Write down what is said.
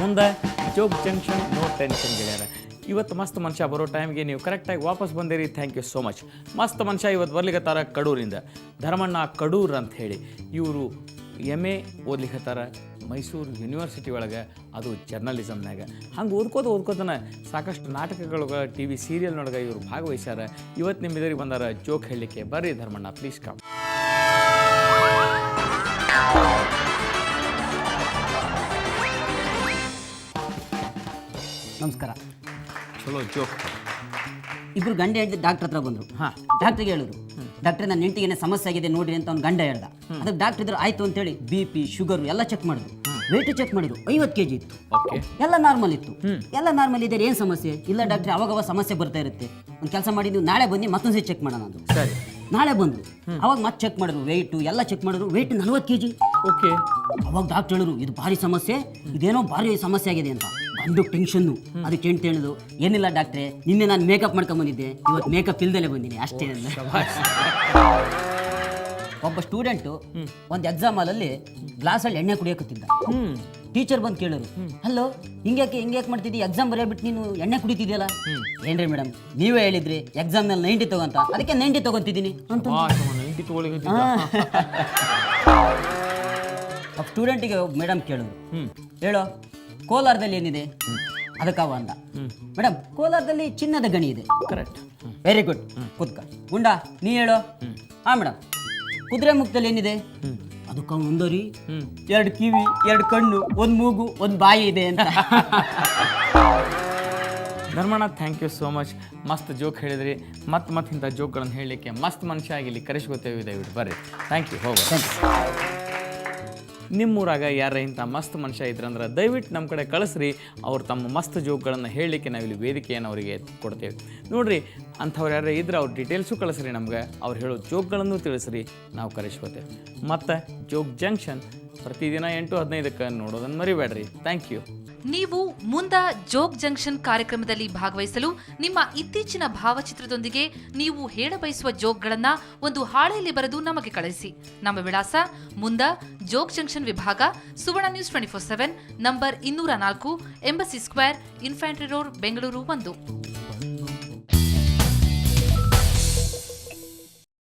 ಮುಂದೆ Jog junction no tension ಗೆಳೆಯರ. ಇವತ್ತು ಮಸ್ತ್ ಮನುಷ್ಯ ಬರೋ ಟೈಮ್ಗೆ ನೀವು ಕರೆಕ್ಟಾಗಿ ವಾಪಸ್ ಬಂದಿರಿ. Thank you so much. ಮಸ್ತ್ ಮನುಷ್ಯ ಇವತ್ತು ಬರ್ಲಿಕ್ಕತ್ತಾರ ಕಡೂರಿಂದ, ಧರ್ಮಣ್ಣ ಕಡೂರ್ ಅಂತ ಹೇಳಿ. ಇವರು MA ಓದ್ಲಿಕ್ಕತ್ತಾರ ಮೈಸೂರು ಯೂನಿವರ್ಸಿಟಿ ಒಳಗೆ, ಅದು ಜರ್ನಲಿಸಮ್ನಾಗ. ಹಂಗೆ ಓದ್ಕೋತನ ಸಾಕಷ್ಟು ನಾಟಕಗಳೊಳಗೆ, TV ಸೀರಿಯಲ್ನೊಳಗೆ ಇವರು ಭಾಗವಹಿಸ್ಯಾರ. ಇವತ್ತು ನಿಮ್ಮ ಇದರಿಗೆ ಬಂದಾರ ಜೋಕ್ ಹೇಳಲಿಕ್ಕೆ. ಬರ್ರಿ ಧರ್ಮಣ್ಣ, ಪ್ಲೀಸ್ ಕಮ್. ನಮಸ್ಕಾರ. ಚಲೋ ಜೋಕ್. ಇಬ್ರು ಗಂಡ ಹೆಂಡತಿ ಡಾಕ್ಟರ್ ಹತ್ರ ಬಂದರು. ಡಾಕ್ಟ್ರಿಗೆ ಹೇಳಿದ್ರು, ಡಾಕ್ಟ್ರೆ ನನ್ನ ಹೆಂಡತಿಗೆ ಏನೋ ಸಮಸ್ಯೆ ಆಗಿದೆ ನೋಡ್ರಿ ಅಂತ ಅವ್ನು ಗಂಡ ಹೇಳ್ದ. ಅದಕ್ಕೆ ಡಾಕ್ಟರ್ ಇದ್ರು ಆಯ್ತು ಅಂತೇಳಿ BP ಶುಗರ್ ಎಲ್ಲ ಚೆಕ್ ಮಾಡಿದ್ರು. ವೇಟ್ ಚೆಕ್ ಮಾಡಿದ್ರು, 50 kg ಇತ್ತು. ಎಲ್ಲ ನಾರ್ಮಲ್ ಇತ್ತು. ಎಲ್ಲ ನಾರ್ಮಲ್ ಇದೆ, ಏನು ಸಮಸ್ಯೆ ಇಲ್ಲ ಡಾಕ್ಟ್ರೆ, ಅವಾಗ ಸಮಸ್ಯೆ ಬರ್ತಾ ಇರುತ್ತೆ. ಒಂದು ಕೆಲಸ ಮಾಡಿ ನೀವು ನಾಳೆ ಬನ್ನಿ ಮತ್ತೊಂದ್ಸರಿ ಚೆಕ್ ಮಾಡೋಣ ಅಂದ್ರು. ಸರಿ, ನಾಳೆ ಬಂದ್ರು. ಅವಾಗ ಮತ್ತೆ ಚೆಕ್ ಮಾಡಿದ್ರು, ವೆಯ್ಟು ಎಲ್ಲ ಚೆಕ್ ಮಾಡಿದ್ರು, ವೆಯ್ಟ್ 40 kg. ಓಕೆ. ಅವಾಗ ಡಾಕ್ಟರ್ ಹೇಳಿದ್ರು ಇದು ಭಾರಿ ಸಮಸ್ಯೆ, ಇದೇನೋ ಭಾರಿ ಸಮಸ್ಯೆ ಆಗಿದೆ ಅಂತ. ಗಂಡು ಟೆನ್ಷನ್ನು. ಅದಕ್ಕೆ ಏನು ಹೇಳಿದ್ರು, ಏನಿಲ್ಲ ಡಾಕ್ಟ್ರೆ, ನಿನ್ನೆ ನಾನು ಮೇಕಪ್ ಮಾಡ್ಕೊಂಡ್ ಬಂದಿದ್ದೆ, ಇವತ್ತು ಮೇಕಪ್ ಇಲ್ದಲೇ ಬಂದಿನಿ ಅಷ್ಟೇ ಅಂದ. ಒಬ್ಬ ಸ್ಟೂಡೆಂಟು ಒಂದು ಎಕ್ಸಾಮ್ ಹಾಲಲ್ಲಿ ಗ್ಲಾಸಲ್ಲಿ ಎಣ್ಣೆ ಕುಡಿಯಕತ್ತಿದ್ದ. ಟೀಚರ್ ಬಂದು ಕೇಳೋರು, ಹಲೋ ಹಿಂಗ್ಯಾಕೆ ಮಾಡ್ತಿದ್ದಿ, ಎಕ್ಸಾಮ್ ಬರೆಯಬಿಟ್ಟು ನೀನು ಎಣ್ಣೆ ಕುಡಿತಿದ್ಯಲ್ಲ. ಏನ್ರಿ ಮೇಡಮ್, ನೀವೇ ಹೇಳಿದ್ರಿ ಎಕ್ಸಾಮ್ನಲ್ಲಿ 90 ತಗೊಂತ, ಅದಕ್ಕೆ 90 ತಗೊಂತಿದ್ದೀನಿ ಅಂತ. ಸ್ಟೂಡೆಂಟಿಗೆ ಮೇಡಮ್ ಕೇಳೋರು, ಹೇಳೋ ಕೋಲಾರದಲ್ಲಿ ಏನಿದೆ, ಅದಕ್ಕವ ಅಂದ. ಮೇಡಮ್, ಕೋಲಾರದಲ್ಲಿ ಚಿನ್ನದ ಗಣಿ ಇದೆ. ಕರೆಕ್ಟ್, ವೆರಿ ಗುಡ್, ಕುತ್ಕ. ಗುಂಡ ನೀ ಹೇಳೋ. ಹಾ ಮೇಡಮ್, ಕುದುರೆ ಮುಖದಲ್ಲಿ ಏನಿದೆ, ಅದಕ್ಕ ಒಂದರಿ 2 ಕಿವಿ 2 ಕಣ್ಣು 1 ಮೂಗು 1 ಬಾಯಿ ಇದೆ ಅಂತ. Dharmanna, thank you so much. ಮಸ್ತ್ ಜೋಕ್ ಹೇಳಿದ್ರಿ. ಮತ್ತೆ ಇಂಥ ಜೋಕ್ಗಳನ್ನು ಹೇಳಲಿಕ್ಕೆ ಮಸ್ತ್ ಮನುಷ್ಯ ಆಗಿಲ್ಲಿ ಕರೆಸ್ಕೋತೇವೆ. ದಯವಿಟ್ಟು ಬರ್ರಿ. Thank you. ಹೋಗ. ನಿಮ್ಮೂರಾಗ ಯಾರ ಇಂಥ ಮಸ್ತ್ ಮನುಷ್ಯ ಇದ್ರಂದ್ರೆ ದಯವಿಟ್ಟು ನಮ್ಮ ಕಡೆ ಕಳಿಸ್ರಿ. ಅವ್ರು ತಮ್ಮ ಮಸ್ತ್ ಜೋಕ್ಗಳನ್ನು ಹೇಳಲಿಕ್ಕೆ ನಾವಿಲ್ಲಿ ವೇದಿಕೆಯನ್ನು ಅವರಿಗೆ ಕೊಡ್ತೇವೆ. ನೋಡಿರಿ, ಅಂಥವ್ರು ಯಾರು ಇದ್ರೆ ಅವ್ರ ಡೀಟೇಲ್ಸು ಕಳಿಸ್ರಿ ನಮ್ಗೆ. ಅವ್ರು ಹೇಳೋ ಜೋಕ್ಗಳನ್ನು ತಿಳಿಸ್ರಿ, ನಾವು ಕರೆಸ್ಕೋತೇವೆ. ಮತ್ತು ಜೋಗ್ ಜಂಕ್ಷನ್ ಪ್ರತಿದಿನ 8:15ಕ್ಕೆ ನೋಡೋದನ್ನು ಮರಿಬೇಡ್ರಿ. Thank you. ನೀವು ಮುಂದ ಜೋಗ್ ಜಂಕ್ಷನ್ ಕಾರ್ಯಕ್ರಮದಲ್ಲಿ ಭಾಗವಹಿಸಲು ನಿಮ್ಮ ಇತ್ತೀಚಿನ ಭಾವಚಿತ್ರದೊಂದಿಗೆ ನೀವು ಹೇಳಬಯಸುವ ಜೋಕ್ಗಳನ್ನ ಒಂದು ಹಾಳೆಯಲ್ಲಿ ಬರೆದು ನಮಗೆ ಕಳಿಸಿ. ನಮ್ಮ ವಿಳಾಸ ಮುಂದ ಜೋಗ್ ಜಂಕ್ಷನ್ ವಿಭಾಗ, Suvarna news 24/7, number 204, embassy square, infantry road, Bengaluru 1.